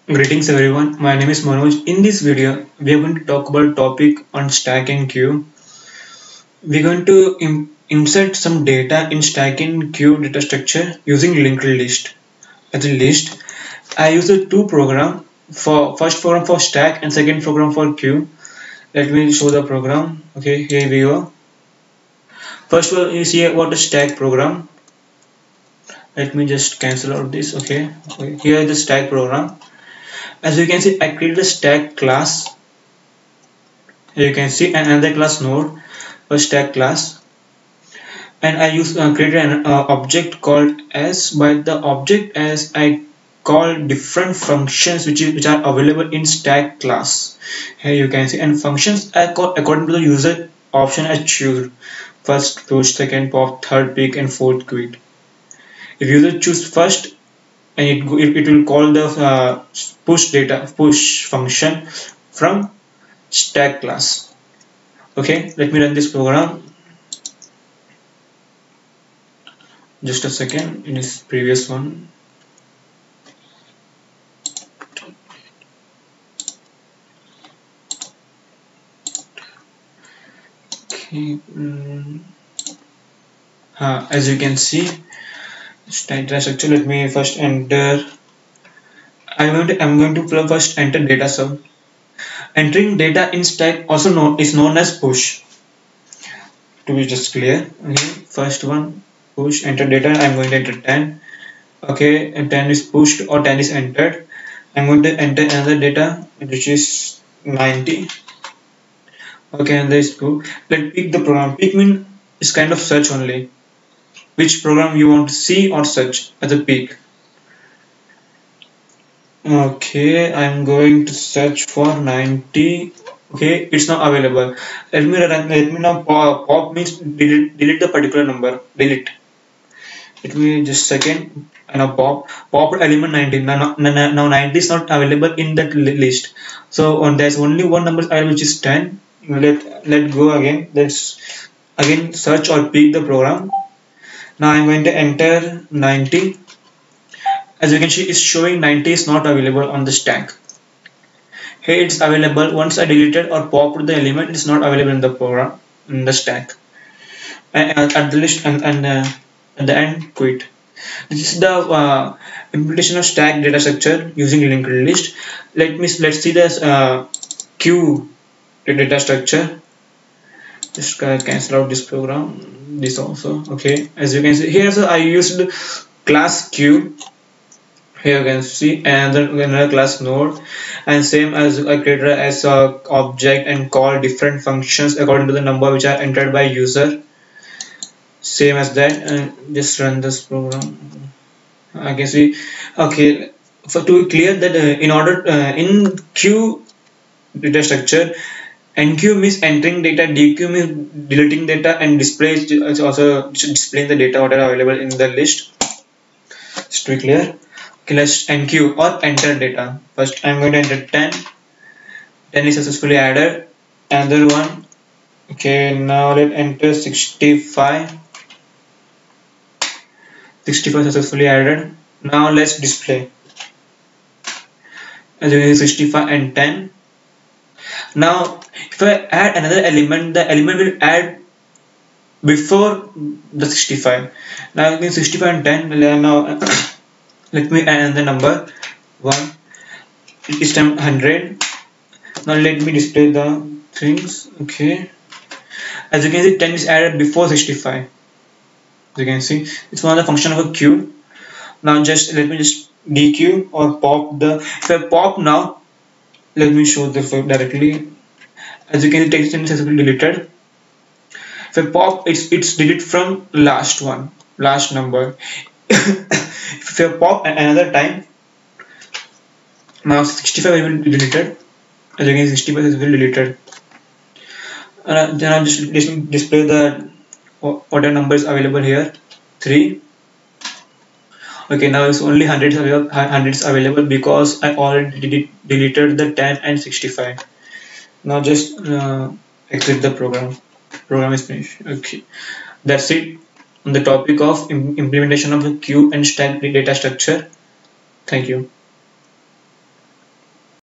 Greetings everyone, my name is Manoj. In this video, we are going to talk about topic on stack and queue. We're going to insert some data in stack and queue data structure using linked list. As a list, I use the two program for first program for stack and second program for queue. Let me show the program. Okay, here we go. First of all, you see what a stack program. Let me just cancel out this. Okay, here is the stack program. As you can see, I created a stack class. Here you can see another class node, a stack class, and I created an object called as. By the object as, I call different functions which are available in stack class. Here you can see, and functions I call according to the user option I choose. First push, second pop, third pick, and fourth quit. If user choose first, and it will call the push function from stack class. Okay, let me run this program. Just a second, in this previous one. Okay. As you can see, stack data structure. Let me first enter. I'm going to first enter data sub. Entering data in stack is known as push. To be just clear, okay. First one, push, enter data. I'm going to enter 10. Okay, and 10 is pushed or 10 is entered. I'm going to enter another data which is 90. Okay, and there is 2. Let's pick the program. Pick mean is kind of search only. Which program you want to see or search as a pick. Okay, I'm going to search for 90. Okay, it's not available. Let me now pop means delete the particular number. Delete. Let me just second, and now pop element 90. Now 90 is not available in that list. So there's only one number available, which is 10. Let go again. Let's again search or pick the program. Now I'm going to enter 90. As you can see, it's showing 90 is not available on the stack. Here it's available. Once I deleted or popped the element, it's not available in the program, in the stack. And at the list and at the end, quit. This is the implementation of stack data structure using linked list. Let's see this queue data structure. Just cancel out this program. This also. Okay. As you can see here, so I used class queue. Here you can see another class node, and same as I created as a object and call different functions according to the number which are entered by user. Same as that, and just run this program. I can see. Okay, for to clear that in order in queue data structure, enqueue means entering data, dequeue means deleting data, and display is also displaying the data order available in the list. Just to be clear. Okay, let's enqueue or enter data. First, I'm going to enter 10. 10 is successfully added. Another one. Okay, now let's enter 65. 65 successfully added. Now let's display. As you can see, 65 and 10. Now, if I add another element, the element will add before the 65. Now, you can 65 and 10. Now, let me add another number 1. This time 100. Now let me display the things. Okay, as you can see, 10 is added before 65. As you can see, it's one of the function of a queue. Now just let me just dequeue or pop the. If I pop now, let me show the directly. As you can see, text is successfully deleted. If I pop, it's deleted from last number. If I pop another time, now 65 will be deleted. As you can see, 65 is deleted. Then I'll just display the whatever number is available here. 3. Okay, now it's only 100 available because I already deleted the 10 and 65. Now just exit the program. Program is finished. Okay, that's it on the topic of implementation of the queue and stack data structure. Thank you.